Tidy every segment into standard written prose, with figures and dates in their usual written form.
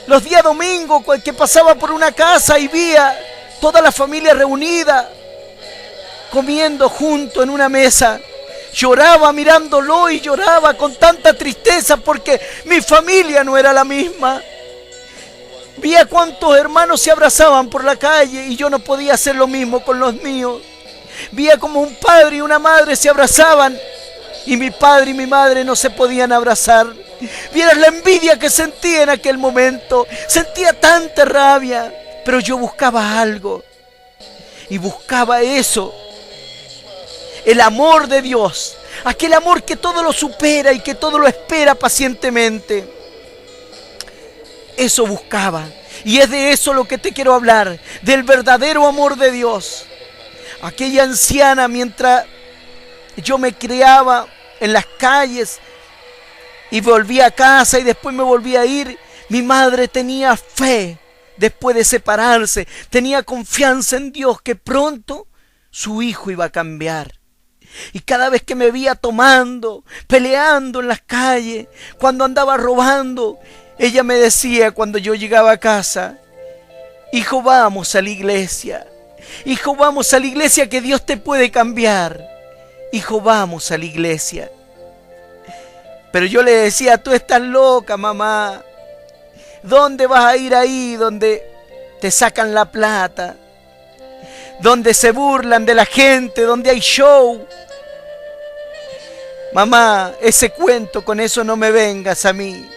Los días domingos que pasaba por una casa y veía toda la familia reunida, comiendo junto en una mesa. Lloraba mirándolo y lloraba con tanta tristeza porque mi familia no era la misma. Veía cuántos hermanos se abrazaban por la calle y yo no podía hacer lo mismo con los míos. Veía como un padre y una madre se abrazaban y mi padre y mi madre no se podían abrazar. Vieras la envidia que sentía en aquel momento. Sentía tanta rabia, pero yo buscaba algo. Y buscaba eso. El amor de Dios. Aquel amor que todo lo supera y que todo lo espera pacientemente. Eso buscaba. Y es de eso lo que te quiero hablar. Del verdadero amor de Dios. Aquella anciana, mientras yo me criaba en las calles y volvía a casa y después me volvía a ir, mi madre tenía fe después de separarse, tenía confianza en Dios que pronto su hijo iba a cambiar. Y cada vez que me veía tomando, peleando en las calles, cuando andaba robando, ella me decía cuando yo llegaba a casa: hijo, vamos a la iglesia. Hijo, vamos a la iglesia que Dios te puede cambiar. Hijo, vamos a la iglesia. Pero yo le decía: tú estás loca, mamá. ¿Dónde vas a ir ahí donde te sacan la plata? Donde se burlan de la gente, donde hay show. Mamá, ese cuento, con eso no me vengas a mí.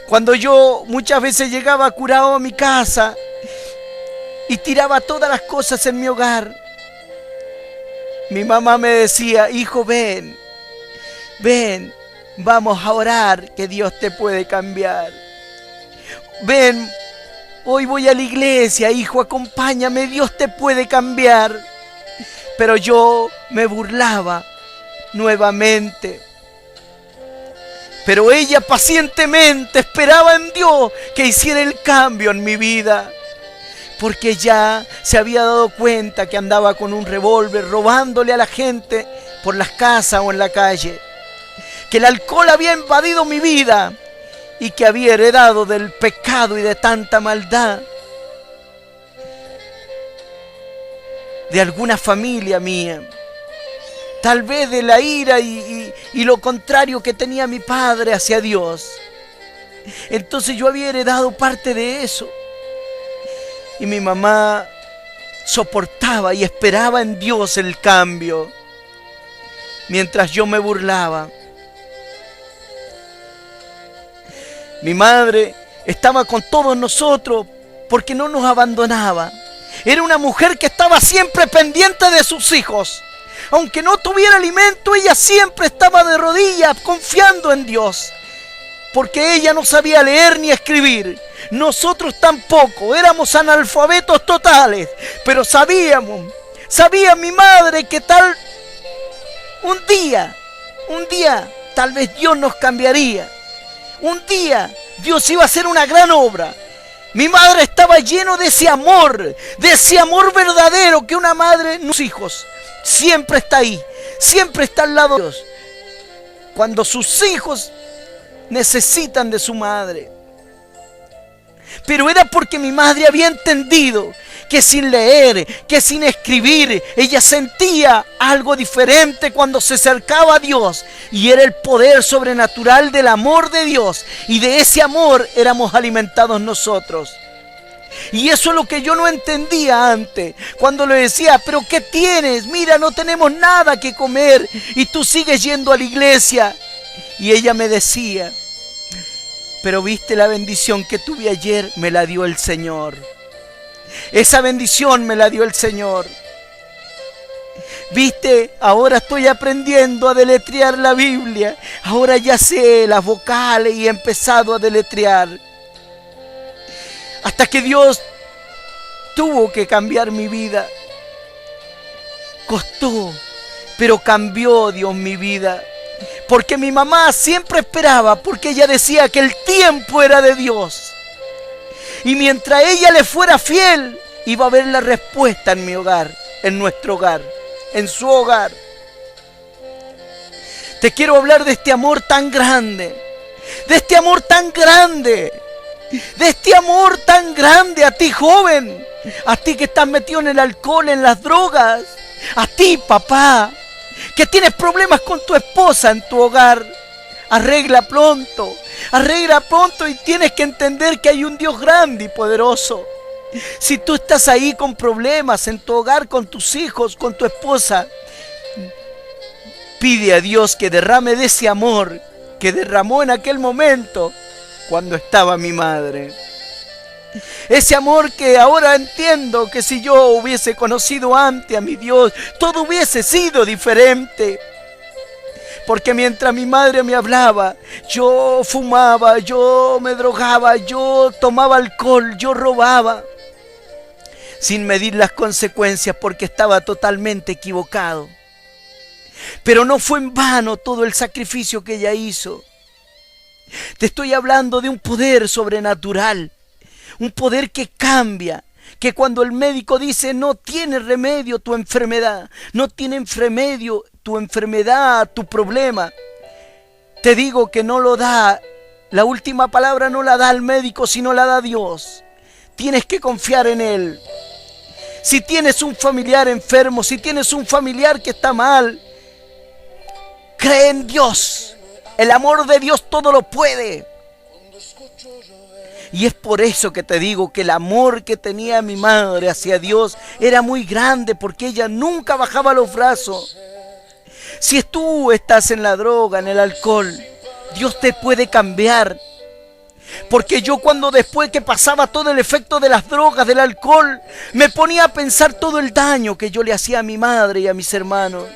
Cuando yo muchas veces llegaba curado a mi casa y tiraba todas las cosas en mi hogar, mi mamá me decía: hijo, ven, ven, vamos a orar que Dios te puede cambiar. Ven, hoy voy a la iglesia, hijo, acompáñame, Dios te puede cambiar. Pero yo me burlaba nuevamente. Pero ella pacientemente esperaba en Dios que hiciera el cambio en mi vida. Porque ya se había dado cuenta que andaba con un revólver robándole a la gente por las casas o en la calle. Que el alcohol había invadido mi vida y que había heredado del pecado y de tanta maldad de alguna familia mía. Tal vez de la ira y lo contrario que tenía mi padre hacia Dios. Entonces yo había heredado parte de eso. Y mi mamá soportaba y esperaba en Dios el cambio, mientras yo me burlaba. Mi madre estaba con todos nosotros porque no nos abandonaba. Era una mujer que estaba siempre pendiente de sus hijos. Aunque no tuviera alimento, ella siempre estaba de rodillas confiando en Dios. Porque ella no sabía leer ni escribir. Nosotros tampoco, éramos analfabetos totales. Pero sabía mi madre que un día, tal vez Dios nos cambiaría. Un día Dios iba a hacer una gran obra. Mi madre estaba lleno de ese amor verdadero que una madre, sus hijos, siempre está ahí, siempre está al lado de Dios. Cuando sus hijos necesitan de su madre. Pero era porque mi madre había entendido que sin leer, que sin escribir, ella sentía algo diferente cuando se acercaba a Dios. Y era el poder sobrenatural del amor de Dios. Y de ese amor éramos alimentados nosotros. Y eso es lo que yo no entendía antes. Cuando le decía: ¿pero qué tienes? Mira, no tenemos nada que comer y tú sigues yendo a la iglesia. Y ella me decía: pero viste la bendición que tuve ayer, me la dio el Señor. Esa bendición me la dio el Señor. Viste, ahora estoy aprendiendo a deletrear la Biblia. Ahora ya sé las vocales y he empezado a deletrear. Hasta que Dios tuvo que cambiar mi vida. Costó, pero cambió Dios mi vida. Porque mi mamá siempre esperaba, porque ella decía que el tiempo era de Dios. Y mientras ella le fuera fiel, iba a haber la respuesta en mi hogar, en nuestro hogar, en su hogar. Te quiero hablar de este amor tan grande, de este amor tan grande de este amor tan grande a ti, joven, a ti que estás metido en el alcohol, en las drogas, a ti, papá, que tienes problemas con tu esposa en tu hogar. Arregla pronto y tienes que entender que hay un Dios grande y poderoso. Si tú estás ahí con problemas en tu hogar, con tus hijos, con tu esposa, pide a Dios que derrame de ese amor que derramó en aquel momento cuando estaba mi madre. Ese amor que ahora entiendo que si yo hubiese conocido antes a mi Dios, todo hubiese sido diferente. Porque mientras mi madre me hablaba, yo fumaba, yo me drogaba, yo tomaba alcohol, yo robaba, sin medir las consecuencias porque estaba totalmente equivocado. Pero no fue en vano todo el sacrificio que ella hizo. Te estoy hablando de un poder sobrenatural, un poder que cambia, que cuando el médico dice no tiene remedio tu enfermedad, no tiene remedio tu enfermedad, tu problema, te digo que no lo da, la última palabra no la da el médico, sino la da Dios. Tienes que confiar en Él. Si tienes un familiar enfermo, si tienes un familiar que está mal, cree en Dios. El amor de Dios todo lo puede. Y es por eso que te digo que el amor que tenía mi madre hacia Dios era muy grande, porque ella nunca bajaba los brazos. Si tú estás en la droga, en el alcohol, Dios te puede cambiar. Porque yo cuando después que pasaba todo el efecto de las drogas, del alcohol, me ponía a pensar todo el daño que yo le hacía a mi madre y a mis hermanos.